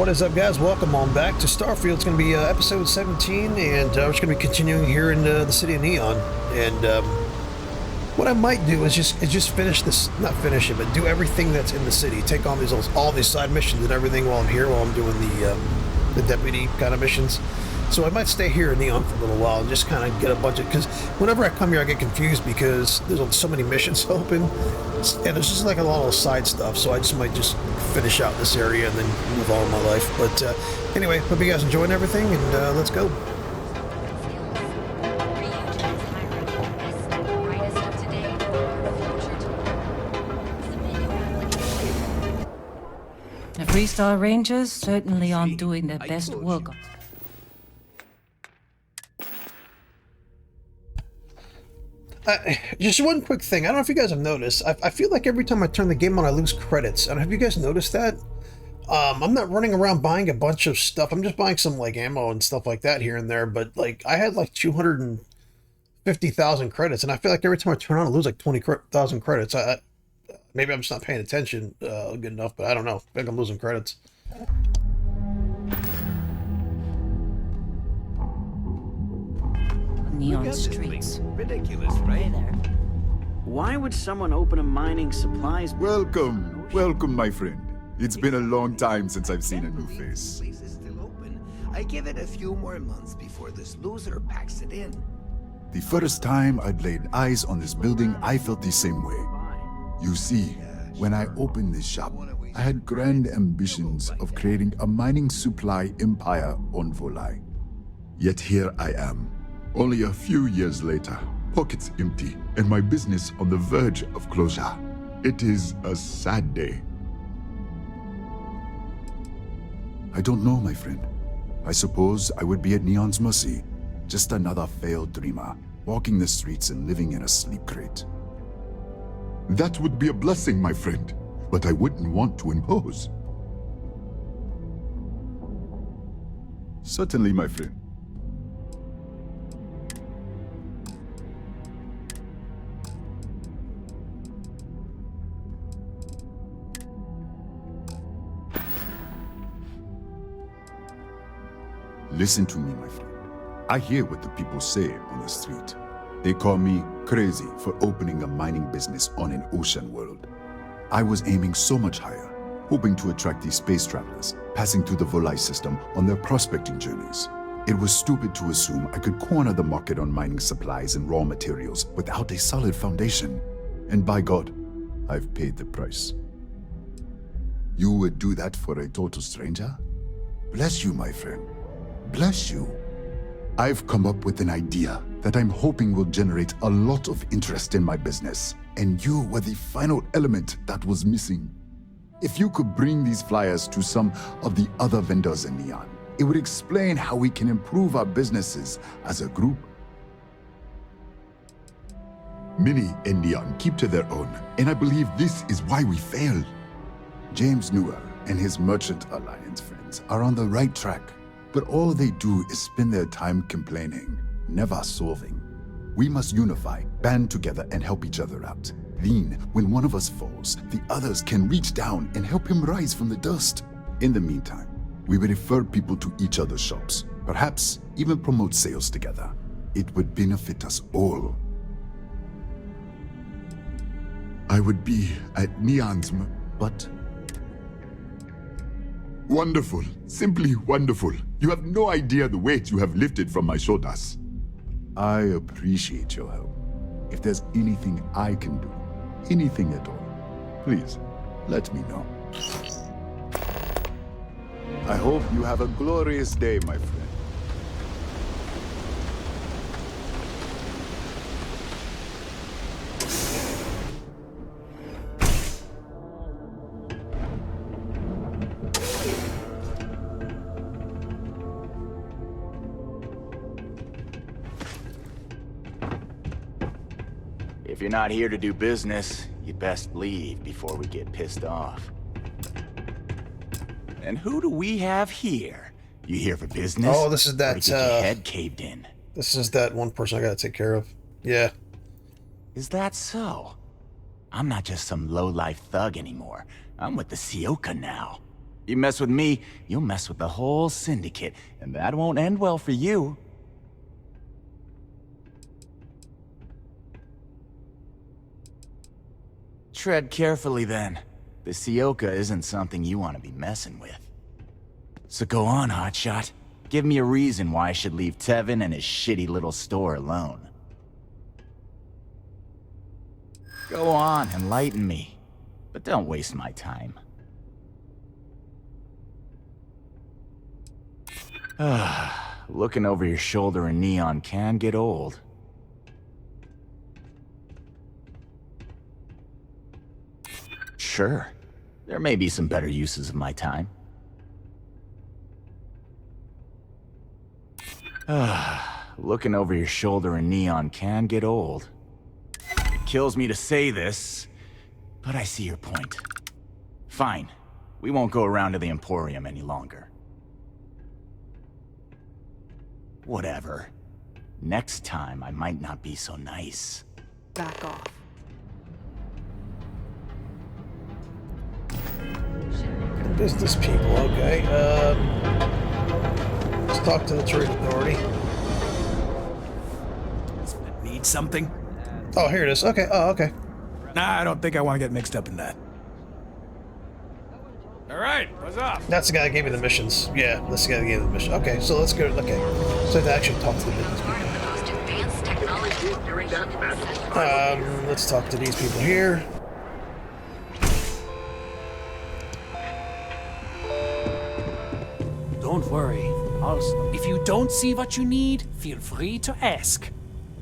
What is up, guys? Welcome on back to Starfield. It's going to be episode 17, and we're just going to be continuing here in the city of Neon. And what I might do is just finish this, not finish it, but do everything that's in the city. Take on all these side missions and everything while I'm here, while I'm doing the deputy kind of missions. So I might stay here in Neon for a little while and just kind of get a bunch of, because whenever I come here I get confused because there's so many missions open and there's just like a lot of side stuff, so I just might just finish out this area and then move on with my life. But anyway, hope you guys enjoying everything, and let's go. The Freestar Rangers certainly aren't doing their best work. Just one quick thing. I don't know if you guys have noticed. I feel like every time I turn the game on, I lose credits. And have you guys noticed that? I'm not running around buying a bunch of stuff. I'm just buying some like ammo and stuff like that here and there. But like I had like 250,000 credits, and I feel like every time I turn on, I lose like 20,000 credits. Maybe I'm just not paying attention good enough, but I don't know. I think I'm losing credits. Neon streets. Ridiculous, right? Hey there. Why would someone open a mining supplies? Welcome, welcome, my friend. It's been a long time since I've seen a new face. The place is still open. I give it a few more months before this loser packs it in. The first time I'd laid eyes on this building, I felt the same way. You see, when I opened this shop, I had grand ambitions of creating a mining supply empire on Volai. Yet here I am, only a few years later, pockets empty, and my business on the verge of closure. It is a sad day. I don't know, my friend. I suppose I would be at Neon's mercy. Just another failed dreamer, walking the streets and living in a sleep crate. That would be a blessing, my friend, but I wouldn't want to impose. Certainly, my friend. Listen to me, my friend. I hear what the people say on the street. They call me crazy for opening a mining business on an ocean world. I was aiming so much higher, hoping to attract these space travelers, passing through the Volai system on their prospecting journeys. It was stupid to assume I could corner the market on mining supplies and raw materials without a solid foundation. And by God, I've paid the price. You would do that for a total stranger? Bless you, my friend. Bless you. I've come up with an idea that I'm hoping will generate a lot of interest in my business, and you were the final element that was missing. If you could bring these flyers to some of the other vendors in Neon, it would explain how we can improve our businesses as a group. Many in Neon keep to their own, and I believe this is why we fail. James Newell and his Merchant Alliance friends are on the right track. But all they do is spend their time complaining, never solving. We must unify, band together, and help each other out. Then, when one of us falls, the others can reach down and help him rise from the dust. In the meantime, we will refer people to each other's shops, perhaps even promote sales together. It would benefit us all. I would be at Neon's, but... Wonderful, simply wonderful. You have no idea the weight you have lifted from my shoulders. I appreciate your help. If there's anything I can do, anything at all, please, let me know. I hope you have a glorious day, my friend. If you're not here to do business, you'd best leave before we get pissed off. And who do we have here? You here for business? Oh, this is that, or to get your head caved in? This is that one person I gotta take care of. Yeah. Is that so? I'm not just some low-life thug anymore. I'm with the Sioka now. You mess with me, you'll mess with the whole syndicate, and that won't end well for you. Tread carefully, then. The Sioka isn't something you want to be messing with. So go on, hotshot. Give me a reason why I should leave Tevin and his shitty little store alone. Go on, enlighten me. But don't waste my time. Looking over your shoulder in Neon can get old. Sure, there may be some better uses of my time. Looking over your shoulder in Neon can get old. It kills me to say this, but I see your point. Fine, we won't go around to the Emporium any longer. Whatever. Next time, I might not be so nice. Back off. Business people, okay. Let's talk to the trade authority. Need something? Oh, here it is. Okay. Oh, okay. Nah, I don't think I want to get mixed up in that. Alright, what's up? That's the guy that gave me the missions. Yeah, that's the guy that gave me the mission. Okay, so let's go. Okay. So I have to actually talk to the business people. Let's talk to these people here. Don't worry. If you don't see what you need, feel free to ask.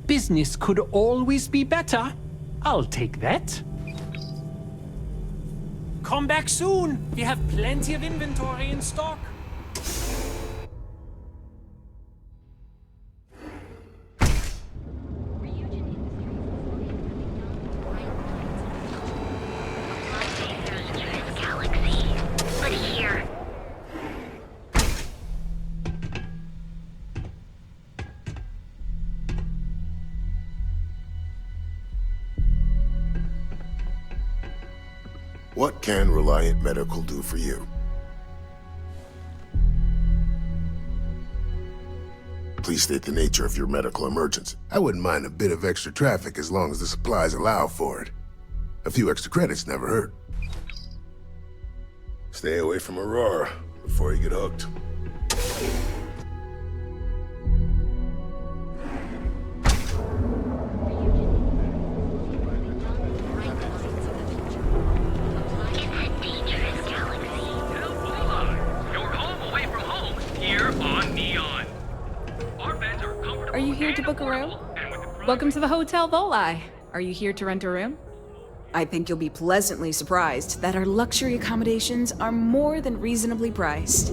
Business could always be better. I'll take that. Come back soon. We have plenty of inventory in stock. What can Reliant Medical do for you? Please state the nature of your medical emergency. I wouldn't mind a bit of extra traffic as long as the supplies allow for it. A few extra credits never hurt. Stay away from Aurora before you get hooked. Are you here to book a room? Welcome to the Hotel Volai. Are you here to rent a room? I think you'll be pleasantly surprised that our luxury accommodations are more than reasonably priced.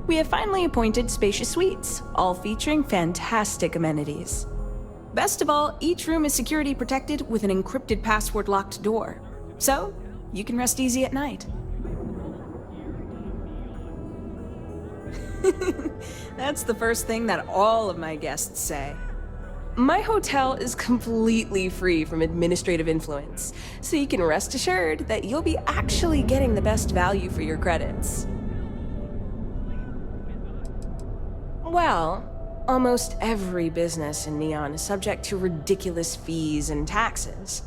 We have finally appointed spacious suites, all featuring fantastic amenities. Best of all, each room is security protected with an encrypted password-locked door. So, you can rest easy at night. That's the first thing that all of my guests say. My hotel is completely free from administrative influence, so you can rest assured that you'll be actually getting the best value for your credits. Well, almost every business in Neon is subject to ridiculous fees and taxes.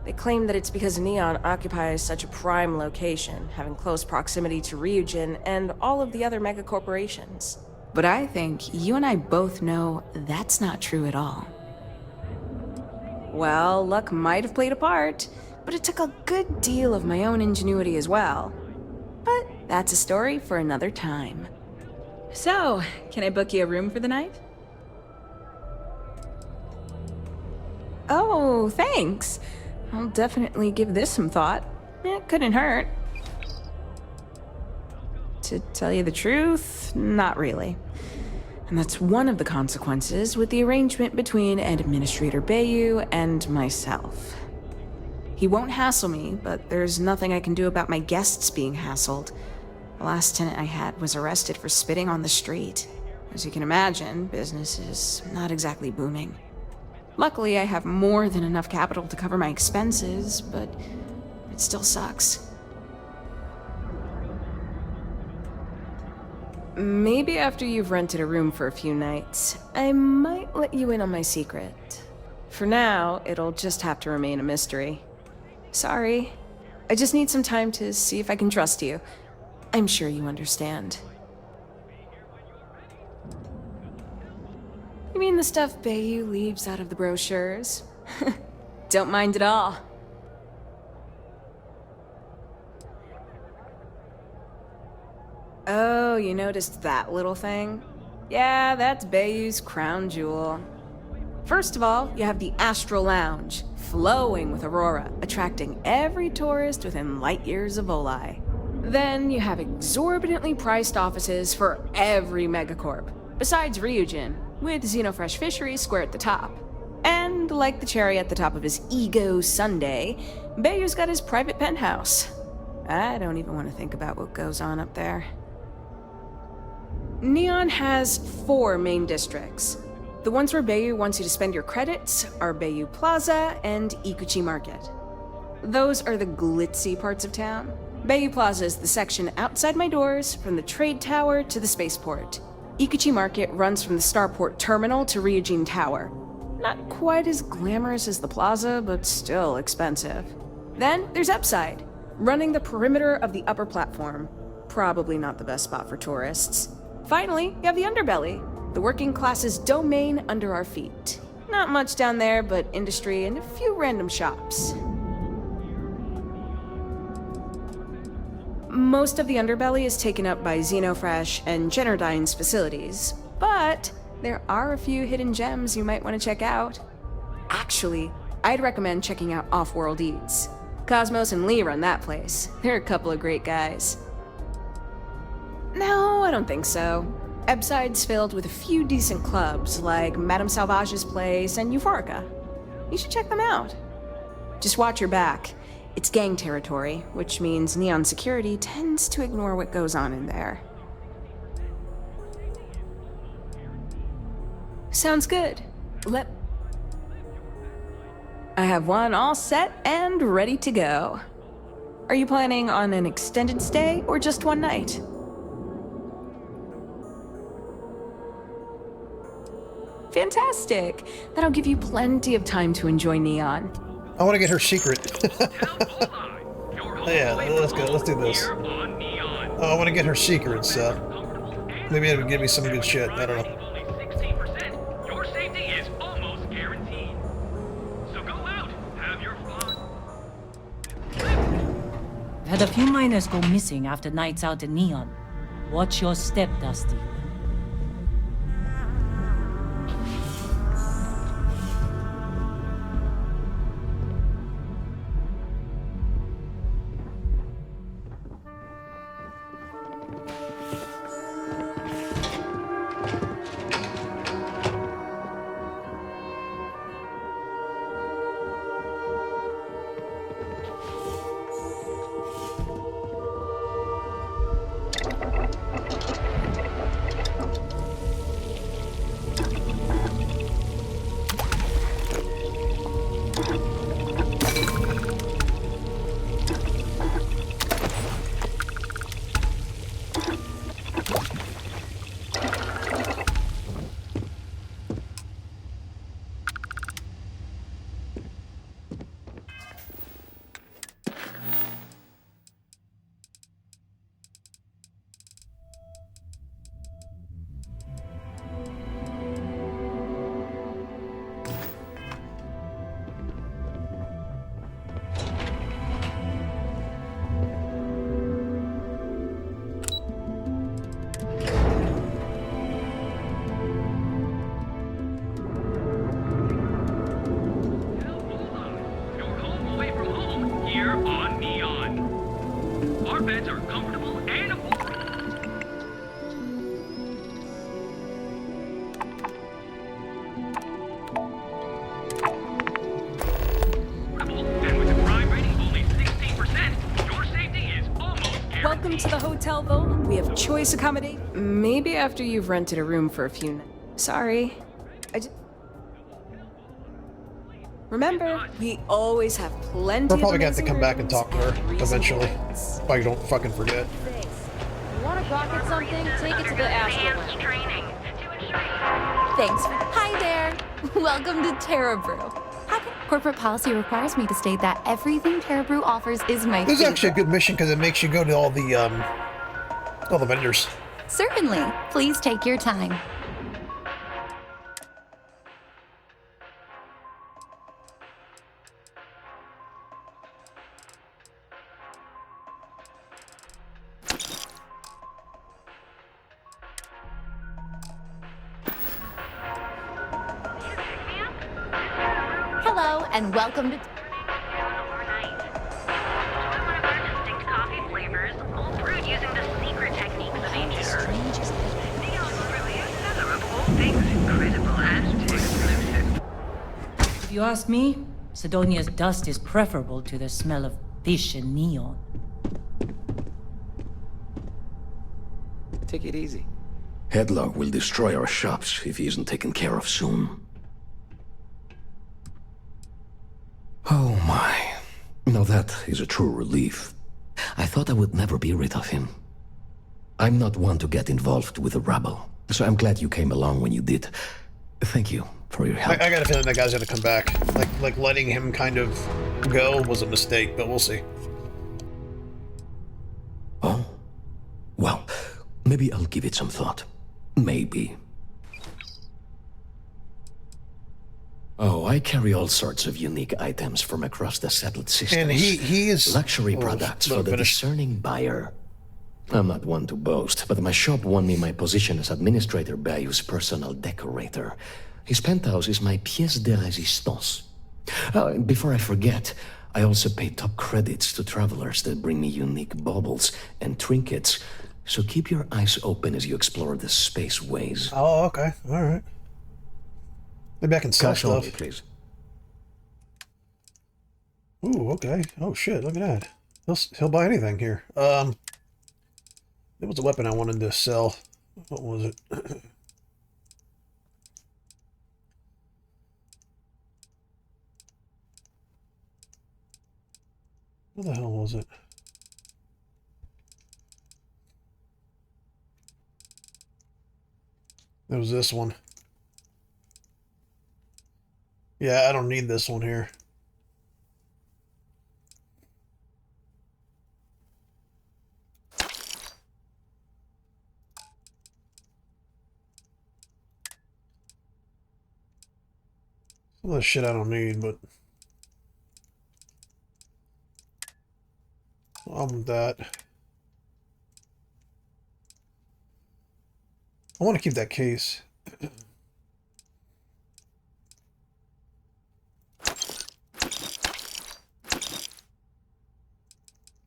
They claim that it's because Neon occupies such a prime location, having close proximity to Ryujin and all of the other megacorporations. But I think you and I both know that's not true at all. Well, luck might have played a part, but it took a good deal of my own ingenuity as well. But that's a story for another time. So, can I book you a room for the night? Oh, thanks. I'll definitely give this some thought. It couldn't hurt. To tell you the truth, not really. And that's one of the consequences with the arrangement between Administrator Bayu and myself. He won't hassle me, but there's nothing I can do about my guests being hassled. The last tenant I had was arrested for spitting on the street. As you can imagine, business is not exactly booming. Luckily, I have more than enough capital to cover my expenses, but Still sucks. Maybe after you've rented a room for a few nights, I might let you in on my secret. For now, it'll just have to remain a mystery. Sorry. I just need some time to see if I can trust you. I'm sure you understand. You mean the stuff Bayou leaves out of the brochures? Don't mind at all. Oh, you noticed that little thing? Yeah, that's Bayou's crown jewel. First of all, you have the Astral Lounge, flowing with aurora, attracting every tourist within light years of Volii. Then you have exorbitantly priced offices for every megacorp, besides Ryujin, with Xenofresh Fisheries square at the top. And like the cherry at the top of his ego sundae, Bayou's got his private penthouse. I don't even want to think about what goes on up there. Neon has 4 main districts. The ones where Bayou wants you to spend your credits are Bayou Plaza and Ikuchi Market. Those are the glitzy parts of town. Bayou Plaza is the section outside my doors, from the trade tower to the spaceport. Ikuchi Market runs from the Starport terminal to Ryujin Tower. Not quite as glamorous as the plaza, but still expensive. Then there's Upside, running the perimeter of the upper platform. Probably not the best spot for tourists. Finally, you have the Underbelly, the working class's domain under our feet. Not much down there, but industry and a few random shops. Most of the Underbelly is taken up by Xenofresh and Generdyne's facilities, but there are a few hidden gems you might want to check out. Actually, I'd recommend checking out Off-World Eats. Cosmos and Lee run that place. They're a couple of great guys. No, I don't think so. Ebside's filled with a few decent clubs, like Madame Sauvage's place and Euphorica. You should check them out. Just watch your back. It's gang territory, which means Neon security tends to ignore what goes on in there. Sounds good. I have one all set and ready to go. Are you planning on an extended stay or just one night? Fantastic! That'll give you plenty of time to enjoy Neon. I want to get her secret. Yeah, let's go. Let's do this. Oh, I want to get her secrets. Maybe it'll give me some good shit. I don't know. Your safety is almost guaranteed. So go out, have your fun. Had a few miners go missing after nights out in Neon. Watch your step, Dusty. Beds are comfortable and affordable. And with a crime rating of only 16%, your safety is almost guaranteed. Welcome to the hotel, though. We have choice accommodation. Maybe after you've rented a room for a few nights. Sorry. Remember, we always have plenty We're probably of gonna have to come back and talk to her eventually. reasons. If I don't fucking forget. You want to rocket something? Take it to the astral training. Thanks. Hi there. Welcome to Terra Brew. Corporate policy requires me to state that everything Terra Brew offers is my This is favorite. actually a good mission because it makes you go to all the vendors. Certainly. Please take your time. Hello, and welcome to... If you ask me, Sidonia's dust is preferable to the smell of fish and neon. Take it easy. Headlock will destroy our shops if he isn't taken care of soon. Oh my. Now that is a true relief. I thought I would never be rid of him. I'm not one to get involved with the rabble, so I'm glad you came along when you did. Thank you for your help. I got a feeling that guy's gonna come back. Like letting him kind of go was a mistake, but we'll see. Oh? Well, maybe I'll give it some thought. Maybe. Oh, I carry all sorts of unique items from across the settled systems. And he is... luxury products for the discerning buyer. I'm not one to boast, but my shop won me my position as Administrator Bayou's personal decorator. His penthouse is my pièce de résistance. Before I forget, I also pay top credits to travelers that bring me unique baubles and trinkets, so keep your eyes open as you explore the spaceways. Oh, okay. All right. Maybe I can sell Cash stuff. only, please. Ooh, okay. Oh shit, look at that. He'll buy anything here. There was a weapon I wanted to sell. What was it? What the hell was it? It was this one. Yeah, I don't need this one here. Some of the shit I don't need, but I want that. I want to keep that case.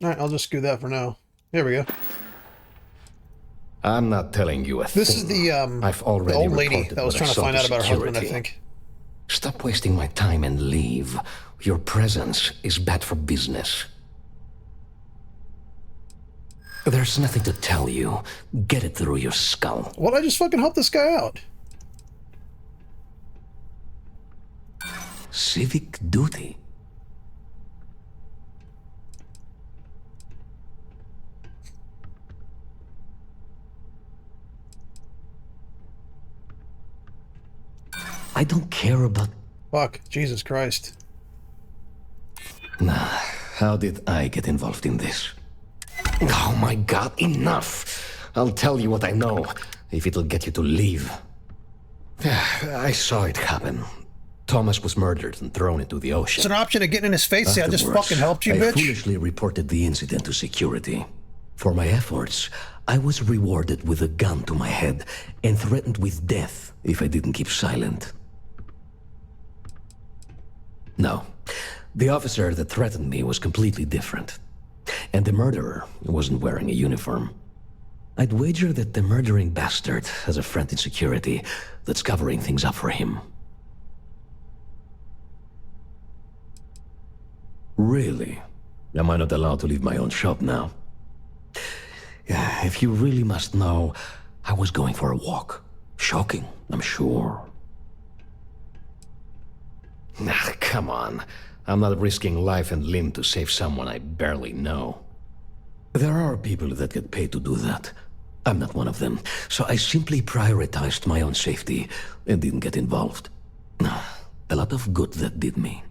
Alright, I'll just do that for now. Here we go. I'm not telling you a thing. This is the I've already the old lady reported that was what trying I to saw find out about her husband, I security. think. Stop wasting my time and leave. Your presence is bad for business. There's nothing to tell you. Get it through your skull. Well, I just fucking helped this guy out. Civic duty. I don't care about... Fuck, Jesus Christ. Nah, how did I get involved in this? Oh my god, enough! I'll tell you what I know, if it'll get you to leave. I saw it happen. Thomas was murdered and thrown into the ocean. It's an option of getting in his face. Say, I just Afterwards, fucking helped you, I bitch. foolishly reported the incident to security. For my efforts, I was rewarded with a gun to my head and threatened with death if I didn't keep silent. No, the officer that threatened me was completely different. And the murderer wasn't wearing a uniform. I'd wager that the murdering bastard has a friend in security that's covering things up for him. Really? Am I not allowed to leave my own shop now? Yeah, if you really must know, I was going for a walk. Shocking, I'm sure. Ah, come on. I'm not risking life and limb to save someone I barely know. There are people that get paid to do that. I'm not one of them, so I simply prioritized my own safety and didn't get involved. A lot of good that did me.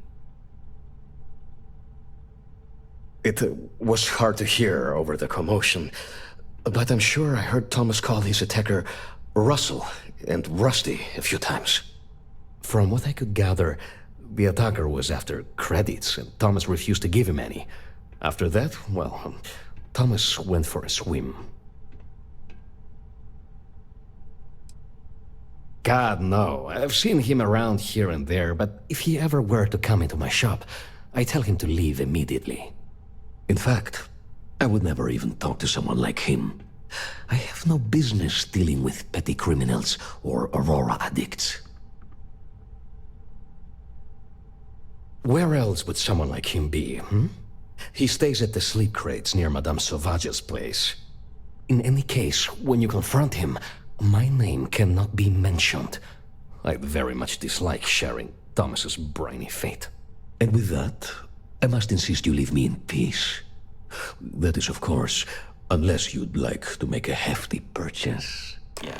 It was hard to hear over the commotion, but I'm sure I heard Thomas call his attacker Russell and Rusty a few times. From what I could gather, the attacker was after credits, and Thomas refused to give him any. After that, well, Thomas went for a swim. God, no. I've seen him around here and there, but if he ever were to come into my shop, I tell him to leave immediately. In fact, I would never even talk to someone like him. I have no business dealing with petty criminals or Aurora addicts. Where else would someone like him be, hmm? He stays at the sleep crates near Madame Sauvage's place. In any case, when you confront him, my name cannot be mentioned. I'd very much dislike sharing Thomas's briny fate. And with that, I must insist you leave me in peace. That is, of course, unless you'd like to make a hefty purchase. Yeah.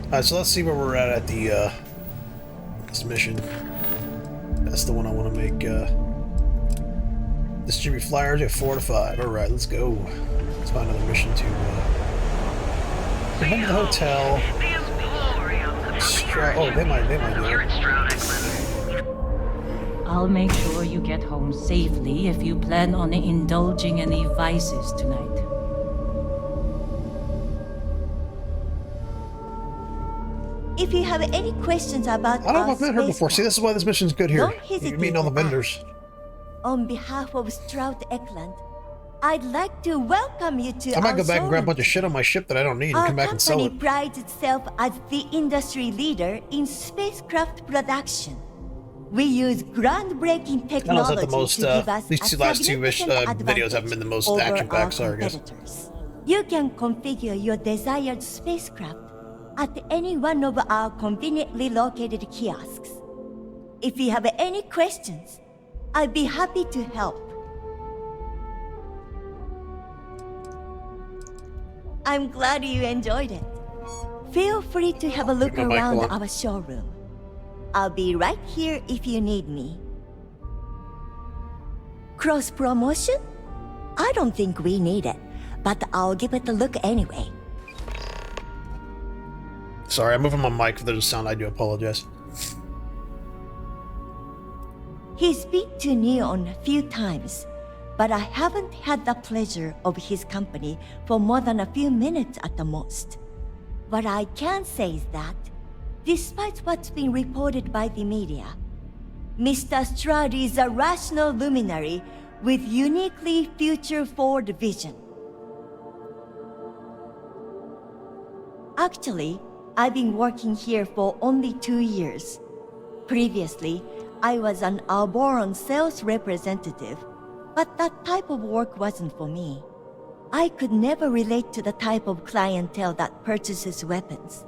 Alright, so let's see where we're at the, this mission. That's the one I want to make, distribute flyers at 4 to 5. Alright, let's go. Let's find another mission to, remember the hotel. Oh, they might do it. I'll make sure you get home safely if you plan on indulging in the vices tonight. If you have any questions about I don't know if I've met her before. See, this is why this mission's good here. You're meeting all the vendors. On behalf of Stroud Eklund, I'd like to welcome you to I might our go back and grab a showroom. bunch of shit on my ship that I don't need and come back and sell Our it. company prides itself as the industry leader in spacecraft production. We use groundbreaking I know it's not technology the most, to give us these a last two significant videos haven't been the most over action-packed, our sorry guys. competitors. You can configure your desired spacecraft at any one of our conveniently located kiosks. If you have any questions, I'd be happy to help. I'm glad you enjoyed it. Feel free to have a look Put my mic around on. our showroom. I'll be right here if you need me. Cross promotion? I don't think we need it, but I'll give it a look anyway. Sorry, I'm moving my mic. If there's a sound, I do apologize. He's been to Neon a few times, but I haven't had the pleasure of his company for more than a few minutes at the most. What I can say is that, despite what's been reported by the media, Mr. Stroud is a rational luminary with uniquely future-forward vision. Actually, I've been working here for only 2 years. Previously, I was an Alboron sales representative, but that type of work wasn't for me. I could never relate to the type of clientele that purchases weapons.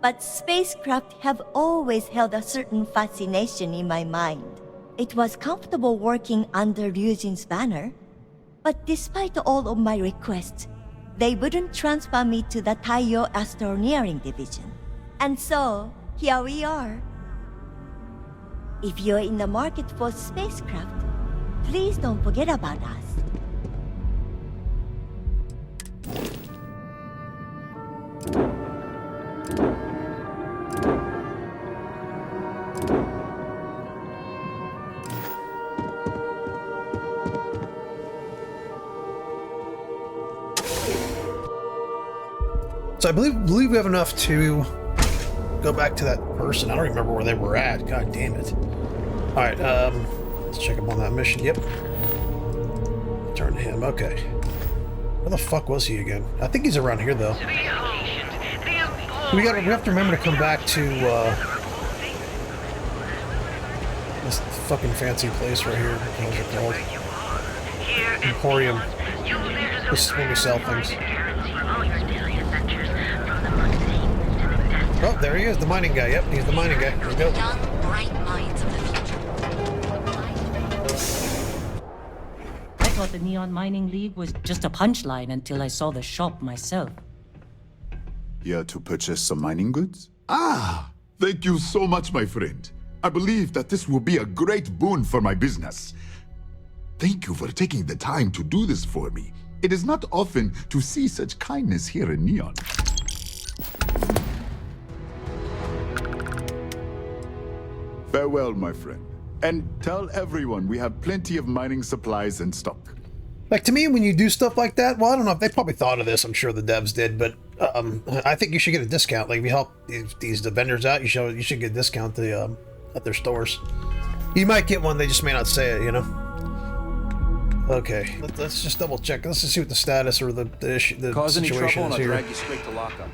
But spacecraft have always held a certain fascination in my mind. It was comfortable working under Ryujin's banner, but despite all of my requests, they wouldn't transfer me to the Taiyo Astroneering Division. And so, here we are. If you're in the market for spacecraft, please don't forget about us. So I believe we have enough to go back to that person. I don't remember where they were at. God damn it. Alright, let's check up on that mission. Yep. Turn to him. Okay. Where the fuck was he again? I think he's around here, though. We have to remember to come back to, this fucking fancy place right here. What is it called? Emporium. This is where we sell things. Oh, there he is, the mining guy. Yep, he's the mining guy. Here we go. I thought the Neon Mining League was just a punchline until I saw the shop myself. Here to purchase some mining goods? Ah, thank you so much, my friend. I believe that this will be a great boon for my business. Thank you for taking the time to do this for me. It is not often to see such kindness here in Neon. Farewell, my friend. And tell everyone we have plenty of mining supplies in stock. Like, to me, when you do stuff like that, well, I don't know if they probably thought of this. I'm sure the devs did, but I think you should get a discount. Like, if you help the vendors out, you should get a discount at their stores. You might get one, they just may not say it, you know? Okay, let's just double check. Let's just see what the status or the issue, the Cause any situation trouble is and I'll here. drag you straight to lockup.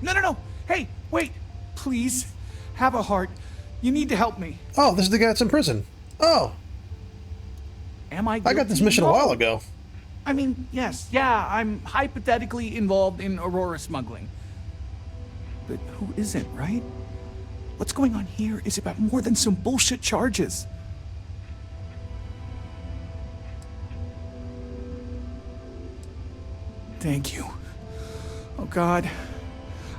No. Hey, wait. Please. Have a heart. You need to help me. Oh, this is the guy that's in prison. Oh. Am I I got this guilty? mission a No. while ago. I mean, yes, yeah, I'm hypothetically involved in Aurora smuggling. But who isn't, right? What's going on here is about more than some bullshit charges. Thank you. Oh, God.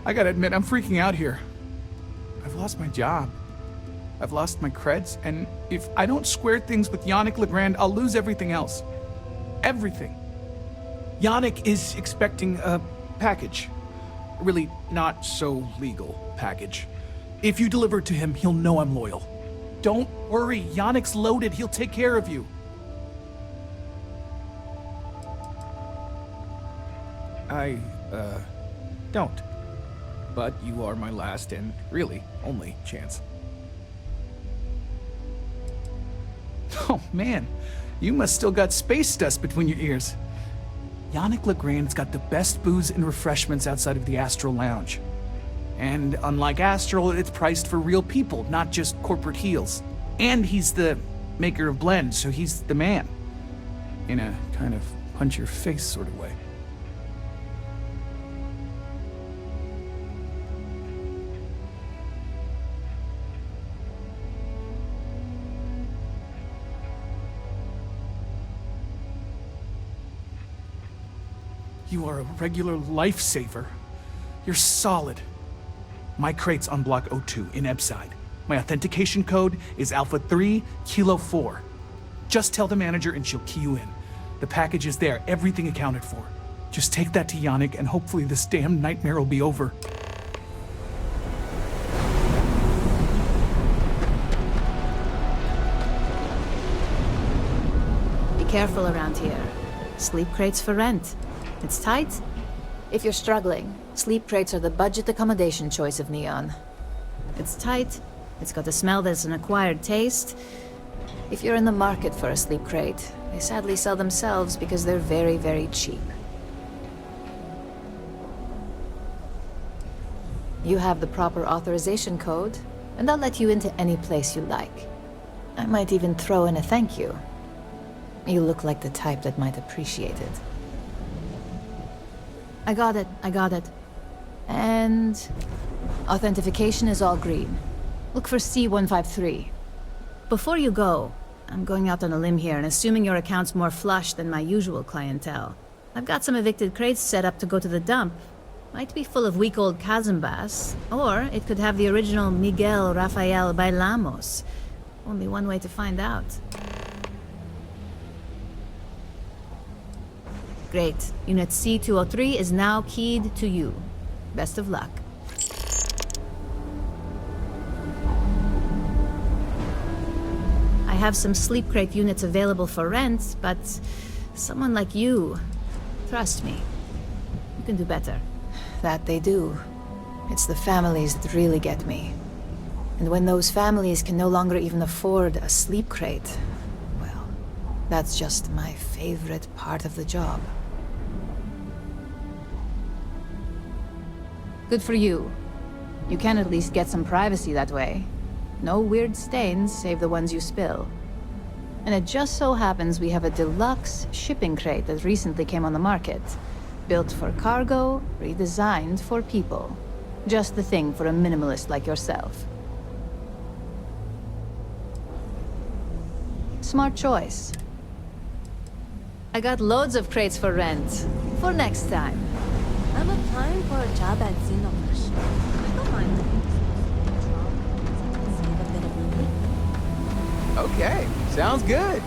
I gotta admit, I'm freaking out here. I've lost my job. I've lost my creds, and if I don't square things with Yannick Legrand, I'll lose everything else. Everything. Yannick is expecting a package. A really not so legal package. If you deliver it to him, he'll know I'm loyal. Don't worry, Yannick's loaded. He'll take care of you. I, don't. But you are my last and really only chance. Oh man, you must still got space dust between your ears. Yannick Legrand's got the best booze and refreshments outside of the Astral Lounge. And unlike Astral, it's priced for real people, not just corporate heels. And he's the maker of blends, so he's the man. In a kind of punch-your-face sort of way. You are a regular lifesaver. You're solid. My crate's on Block 02 in Ebside. My authentication code is Alpha 3 Kilo 4. Just tell the manager and she'll key you in. The package is there, everything accounted for. Just take that to Yannick and hopefully this damn nightmare will be over. Be careful around here. Sleep crates for rent. It's tight. If you're struggling, sleep crates are the budget accommodation choice of Neon. It's tight, it's got a smell that's an acquired taste. If you're in the market for a sleep crate, they sadly sell themselves because they're very, very cheap. You have the proper authorization code, and I'll let you into any place you like. I might even throw in a thank you. You look like the type that might appreciate it. I got it. And authentication is all green. Look for C153. Before you go, I'm going out on a limb here and assuming your account's more flush than my usual clientele. I've got some evicted crates set up to go to the dump. Might be full of week old Cazimbas, or it could have the original Miguel Rafael Bailamos. Only one way to find out. Great. Unit C203 is now keyed to you. Best of luck. I have some sleep crate units available for rent, but someone like you, trust me, you can do better. That they do. It's the families that really get me. And when those families can no longer even afford a sleep crate, well, that's just my favorite part of the job. Good for you. You can at least get some privacy that way. No weird stains, save the ones you spill. And it just so happens we have a deluxe shipping crate that recently came on the market. Built for cargo, redesigned for people. Just the thing for a minimalist like yourself. Smart choice. I got loads of crates for rent. For next time. I'm applying for a job at Xenofish. I don't mind doing this. Save a bit of money. Okay, sounds good.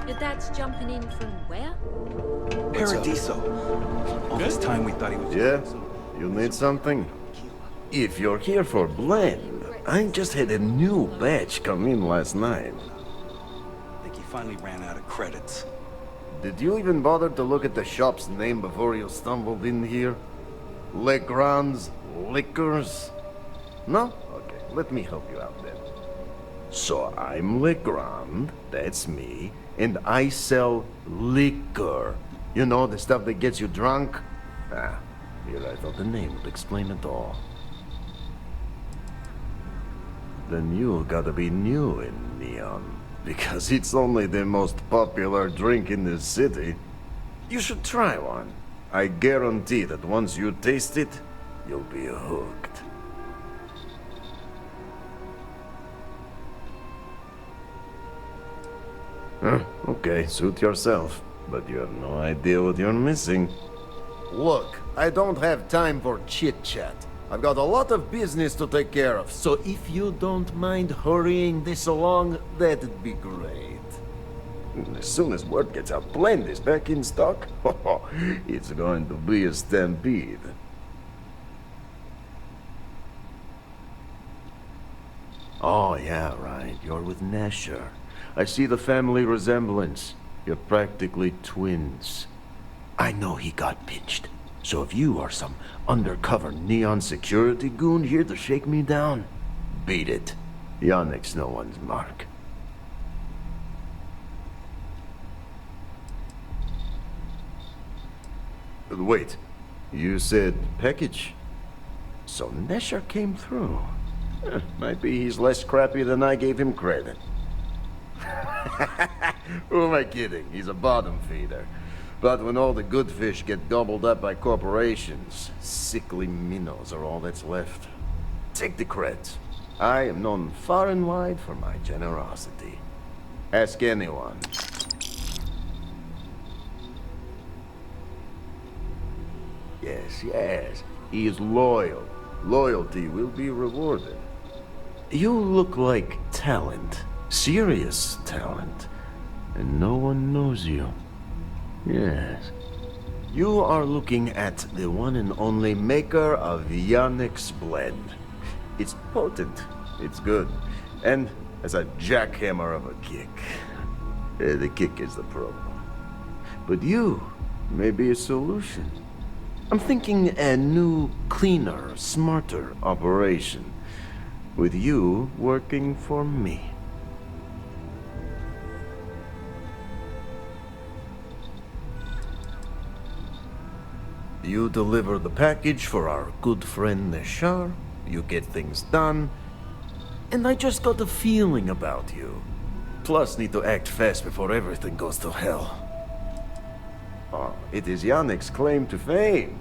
Your dad's jumping in from where? Paradiso. All this time we thought he was... Yeah? You need something? If you're here for blend, I just had a new batch come in last night. I think he finally ran out of credits. Did you even bother to look at the shop's name before you stumbled in here? Legrand's Liquors? No? Okay, let me help you out then. So I'm Legrand, that's me, and I sell liquor. You know, the stuff that gets you drunk? Ah, here I thought the name would explain it all. Then you gotta be new in Neon, because it's only the most popular drink in the city. You should try one. I guarantee that once you taste it, you'll be hooked. Okay, suit yourself, but you have no idea what you're missing. Look, I don't have time for chit-chat. I've got a lot of business to take care of, so if you don't mind hurrying this along, that'd be great. As soon as word gets out, Blend is back in stock. It's going to be a stampede. Oh, yeah, right. You're with Nasher. I see the family resemblance. You're practically twins. I know he got pinched. So if you are some undercover Neon security goon here to shake me down, beat it. Yannick's no one's mark. Wait, you said package? So Nesher came through. Might be he's less crappy than I gave him credit. Who am I kidding? He's a bottom feeder. But when all the good fish get gobbled up by corporations, sickly minnows are all that's left. Take the creds. I am known far and wide for my generosity. Ask anyone. Yes, yes. He is loyal. Loyalty will be rewarded. You look like talent. Serious talent. And no one knows you. Yes. You are looking at the one and only maker of Yannick's blend. It's potent, It's good. And as a jackhammer of a kick. The kick is the problem. But you may be a solution. I'm thinking a new, cleaner, smarter operation. With you working for me. You deliver the package for our good friend Neshar, you get things done, and I just got a feeling about you. Plus, need to act fast before everything goes to hell. Oh, it is Yannick's claim to fame.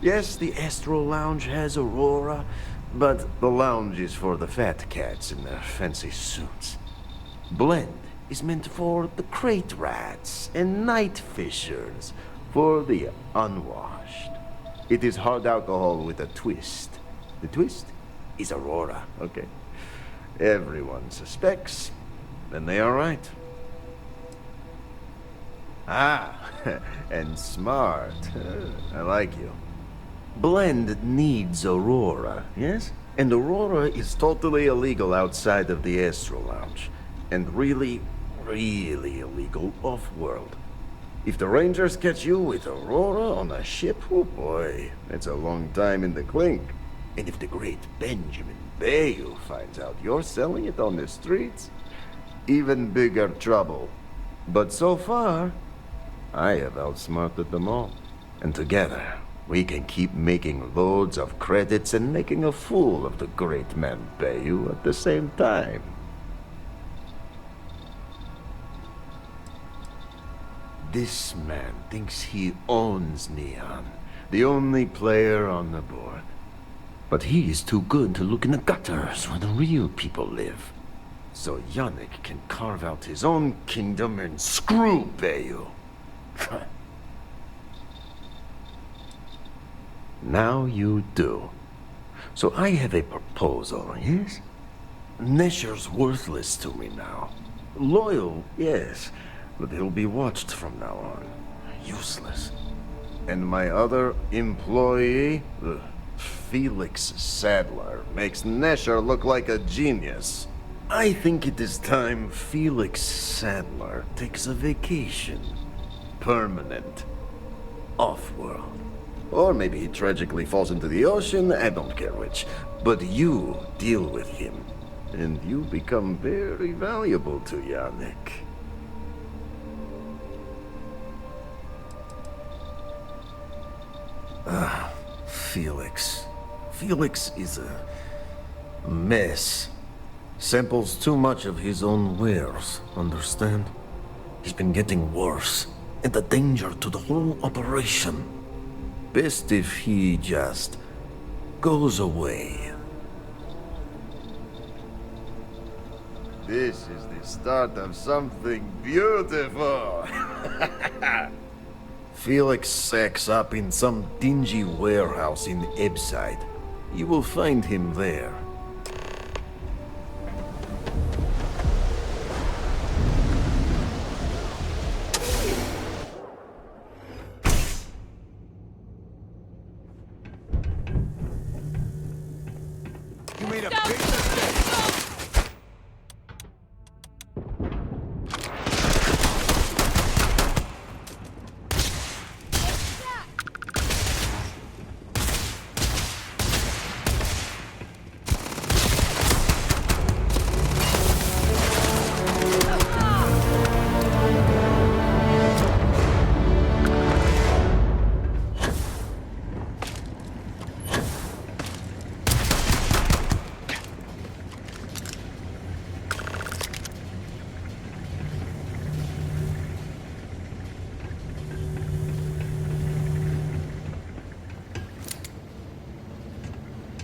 Yes, the Astro Lounge has Aurora, but the lounge is for the fat cats in their fancy suits. Blend is meant for the crate rats and night fishers, for the unwashed. It is hard alcohol with a twist. The twist is Aurora, okay? Everyone suspects, and they are right. Ah, and smart. I like you. Blend needs Aurora, yes? And Aurora is totally illegal outside of the Astro Lounge. And really, really illegal off-world. If the Rangers catch you with Aurora on a ship, oh boy, that's a long time in the clink. And if the great Benjamin Bayou finds out you're selling it on the streets, even bigger trouble. But so far, I have outsmarted them all. And together, we can keep making loads of credits and making a fool of the great man Bayou at the same time. This man thinks he owns Neon, the only player on the board. But he is too good to look in the gutters where the real people live. So Yannick can carve out his own kingdom and screw Bayou. Now you do. So I have a proposal, yes? Nesher's worthless to me now. Loyal, yes. But he'll be watched from now on. Useless. And my other employee, Felix Sadler, makes Nesher look like a genius. I think it is time Felix Sadler takes a vacation. Permanent. Off-world. Or maybe he tragically falls into the ocean, I don't care which. But you deal with him. And you become very valuable to Yannick. Felix. Felix is a mess. Samples too much of his own wares, understand? He's been getting worse, and a danger to the whole operation. Best if he just goes away. This is the start of something beautiful. Felix sacks up in some dingy warehouse in Ebside. You will find him there. You made a big mistake.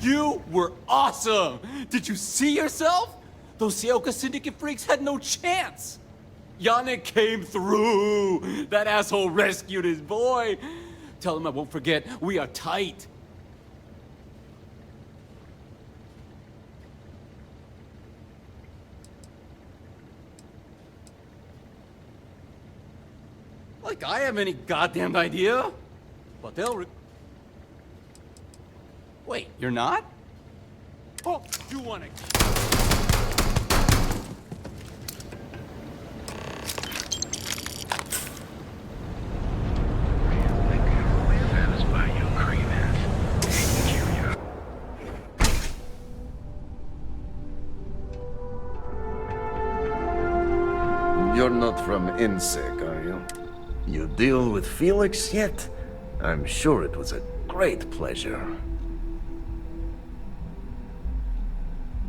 You were awesome! Did you see yourself? Those Seoka Syndicate freaks had no chance! Yannick came through! That asshole rescued his boy! Tell him I won't forget, we are tight! Like I have any goddamn idea? But they'll Wait, you're not? Oh, you want to... You're not from INSEC, are you? You deal with Felix yet? I'm sure it was a great pleasure.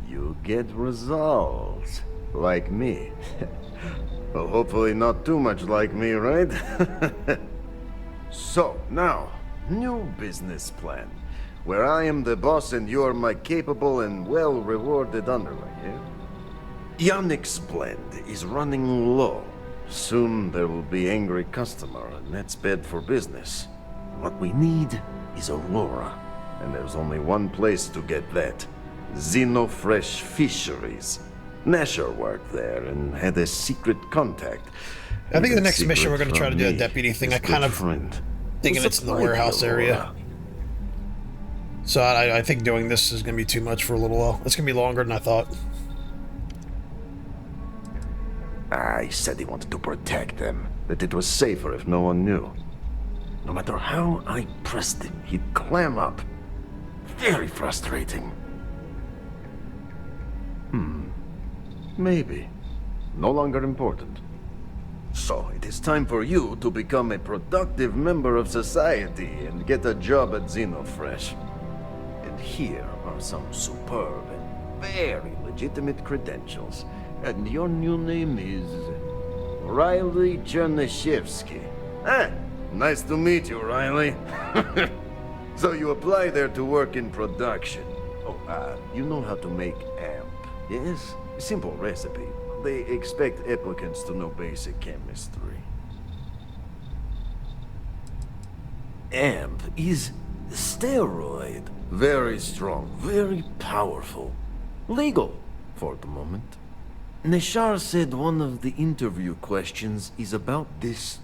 You get results. Like me. Well, hopefully not too much like me, right? So, now, new business plan. Where I am the boss and you are my capable and well-rewarded underling, yeah? Yannick's blend is running low. Soon there will be angry customer, and that's bad for business. What we need is Aurora, and there's only one place to get that. Xenofresh Fisheries. Nasher worked there and had a secret contact. I think the next mission we're going to try to do a deputy thing. I kind of thinking it's in the warehouse area. So I think doing this is going to be too much for a little while. It's going to be longer than I thought. He said he wanted to protect them, that it was safer if no one knew. No matter how I pressed him, he'd clam up. Very frustrating. Maybe. No longer important. So, it is time for you to become a productive member of society and get a job at Xenofresh. And here are some superb and very legitimate credentials. And your new name is... Riley Chernyshevsky. Nice to meet you, Riley. So you apply there to work in production. Oh, you know how to make amp, yes? Simple recipe. They expect applicants to know basic chemistry. Amp is steroid. Very strong, very powerful. Legal, for the moment. Nishar said one of the interview questions is about this.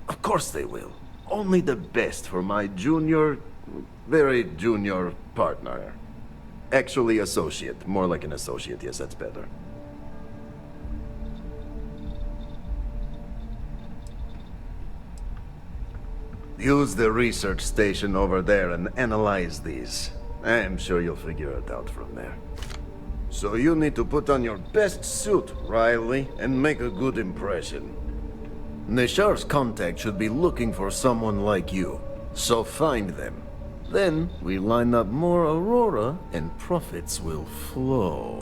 Of course they will. Only the best for my junior, very junior partner. Actually associate. More like an associate, yes, that's better. Use the research station over there and analyze these. I'm sure you'll figure it out from there. So you need to put on your best suit, Riley, and make a good impression. Nishar's contact should be looking for someone like you, so find them. Then we line up more Aurora and profits will flow.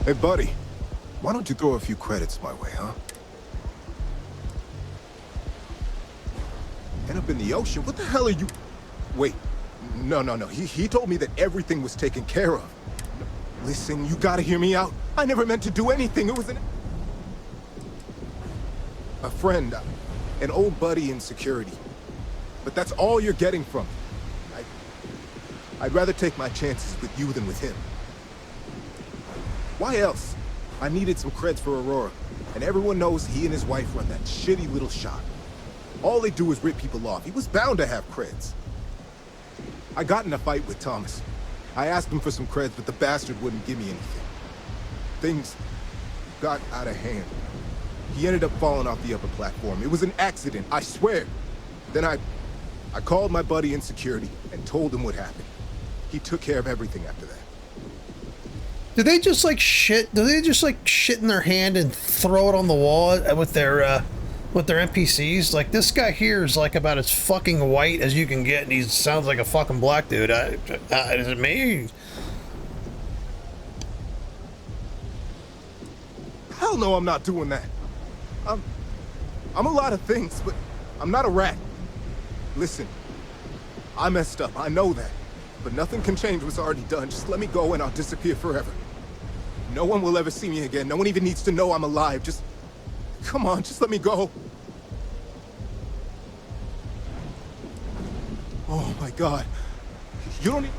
Hey, buddy. Why don't you throw a few credits my way, huh? End up in the ocean? What the hell are you... Wait. No. He told me that everything was taken care of. Listen, you gotta hear me out. I never meant to do anything. It was a friend. An old buddy in security. But that's all you're getting from me. I'd rather take my chances with you than with him. Why else? I needed some creds for Aurora, and everyone knows he and his wife run that shitty little shop. All they do is rip people off. He was bound to have creds. I got in a fight with Thomas. I asked him for some creds, but the bastard wouldn't give me anything. Things got out of hand. He ended up falling off the upper platform. It was an accident, I swear. Then I called my buddy in security and told him what happened. He took care of everything after that. Do they just like shit? Do they just like shit in their hand and throw it on the wall with their NPCs? Like this guy here is like about as fucking white as you can get, and he sounds like a fucking black dude. Is it me? Hell no, I'm not doing that. I'm a lot of things, but I'm not a rat. Listen, I messed up. I know that. But nothing can change what's already done. Just let me go and I'll disappear forever. No one will ever see me again. No one even needs to know I'm alive. Just... come on, just let me go. Oh my God. You don't need...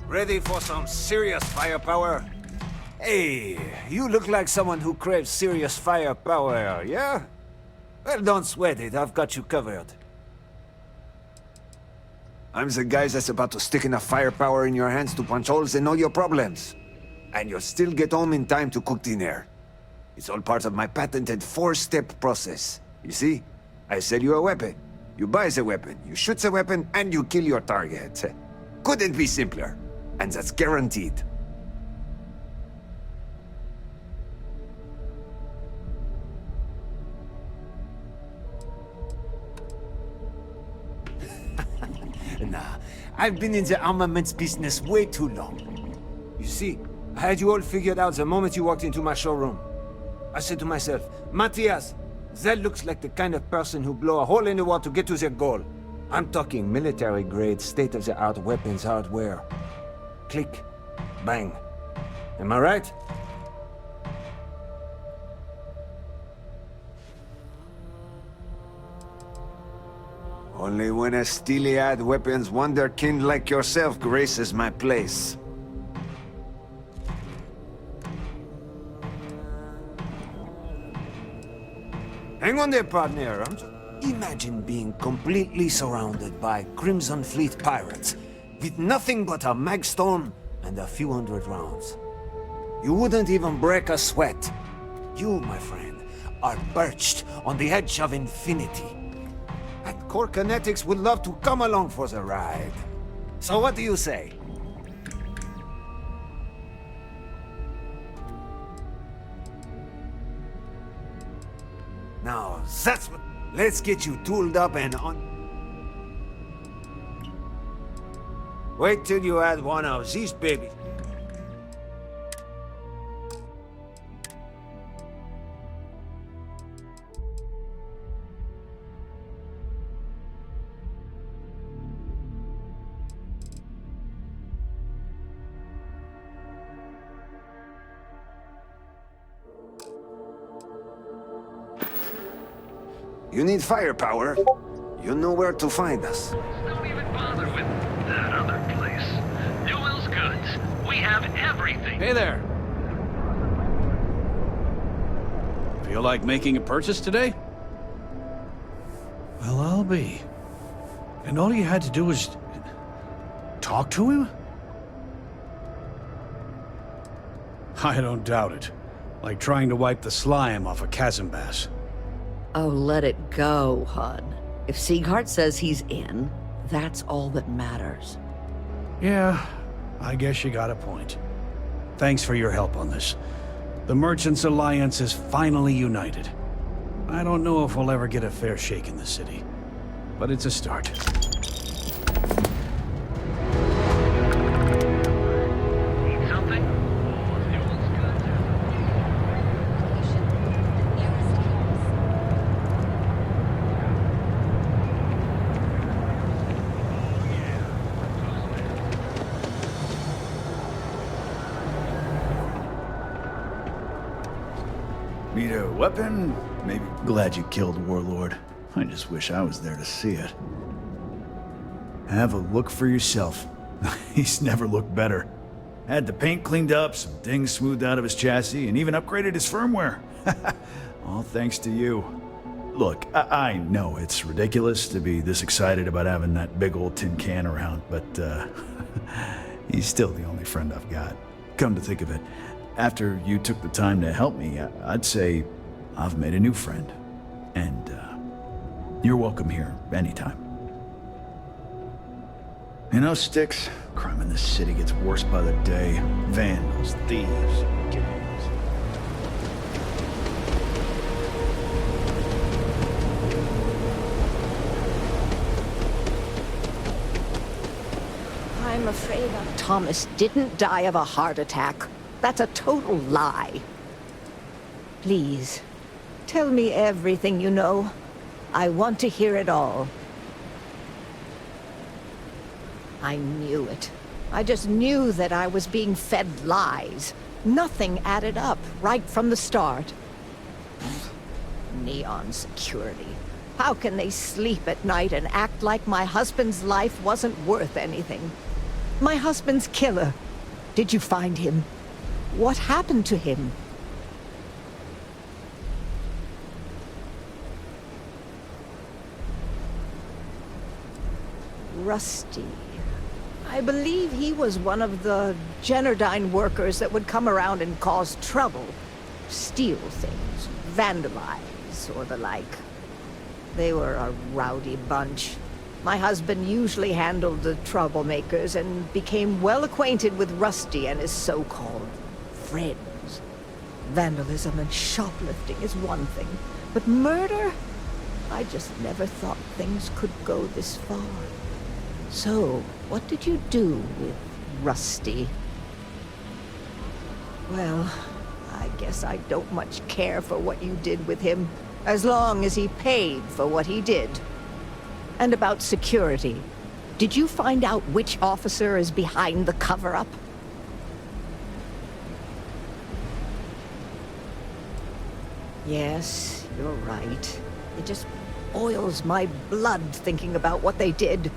Ready for some serious firepower? Hey, you look like someone who craves serious firepower, yeah? Well, don't sweat it, I've got you covered. I'm the guy that's about to stick enough firepower in your hands to punch holes in all your problems. And you'll still get home in time to cook dinner. It's all part of my patented 4-step process. You see? I sell you a weapon. You buy the weapon, you shoot the weapon, and you kill your target. Couldn't be simpler. And that's guaranteed. Nah, I've been in the armaments business way too long. You see, I had you all figured out the moment you walked into my showroom. I said to myself, Matthias, that looks like the kind of person who blow a hole in the wall to get to their goal. I'm talking military-grade, state-of-the-art weapons hardware. Click. Bang. Am I right? Only when a steely-eyed weapons wonderkind like yourself graces my place. Hang on there, partner. Imagine being completely surrounded by Crimson Fleet pirates, with nothing but a magstorm and a few hundred rounds. You wouldn't even break a sweat. You, my friend, are perched on the edge of infinity. And Core Kinetics would love to come along for the ride. So what do you say? Now, that's what... Let's get you tooled up and on... Wait till you add one of these babies. You need firepower? You know where to find us. Don't even bother with that other place. Newell's Goods. We have everything. Hey there. Feel like making a purchase today? Well, I'll be. And all you had to do was... talk to him? I don't doubt it. Like trying to wipe the slime off a chasm bass. Oh, let it go, hon. If Sieghart says he's in, that's all that matters. Yeah, I guess you got a point. Thanks for your help on this. The Merchants Alliance is finally united. I don't know if we'll ever get a fair shake in the city, but it's a start. Need something? Newell's Goods. Need a weapon? Maybe. Glad you killed Warlord. I just wish I was there to see it. Have a look for yourself. He's never looked better. Had the paint cleaned up, some dings smoothed out of his chassis, and even upgraded his firmware. All thanks to you. Look, I know it's ridiculous to be this excited about having that big old tin can around, but he's still the only friend I've got. Come to think of it, after you took the time to help me, I'd say I've made a new friend. And you're welcome here anytime. You know, Sticks, crime in this city gets worse by the day. Vandals, thieves, kidnappers. I'm afraid Thomas didn't die of a heart attack. That's a total lie. Please, tell me everything you know. I want to hear it all. I knew it. I just knew that I was being fed lies. Nothing added up right from the start. Neon security. How can they sleep at night and act like my husband's life wasn't worth anything? My husband's killer. Did you find him? What happened to him? Rusty. I believe he was one of the Generdyne workers that would come around and cause trouble. Steal things, vandalize, or the like. They were a rowdy bunch. My husband usually handled the troublemakers and became well acquainted with Rusty and his so-called friends. Vandalism and shoplifting is one thing, but murder? I just never thought things could go this far. So, what did you do with Rusty? Well, I guess I don't much care for what you did with him, as long as he paid for what he did. And about security, did you find out which officer is behind the cover-up? Yes, you're right. It just boils my blood thinking about what they did.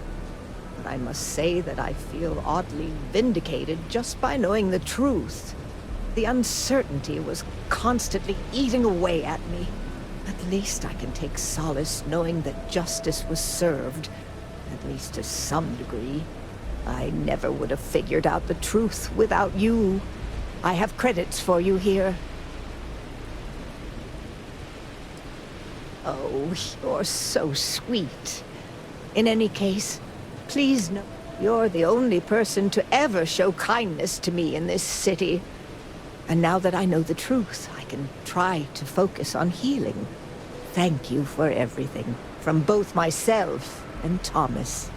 But I must say that I feel oddly vindicated just by knowing the truth. The uncertainty was constantly eating away at me. At least I can take solace knowing that justice was served, at least to some degree. I never would have figured out the truth without you. I have credits for you here. Oh, you're so sweet. In any case, please know you're the only person to ever show kindness to me in this city. And now that I know the truth, I can try to focus on healing. Thank you for everything, from both myself and Thomas.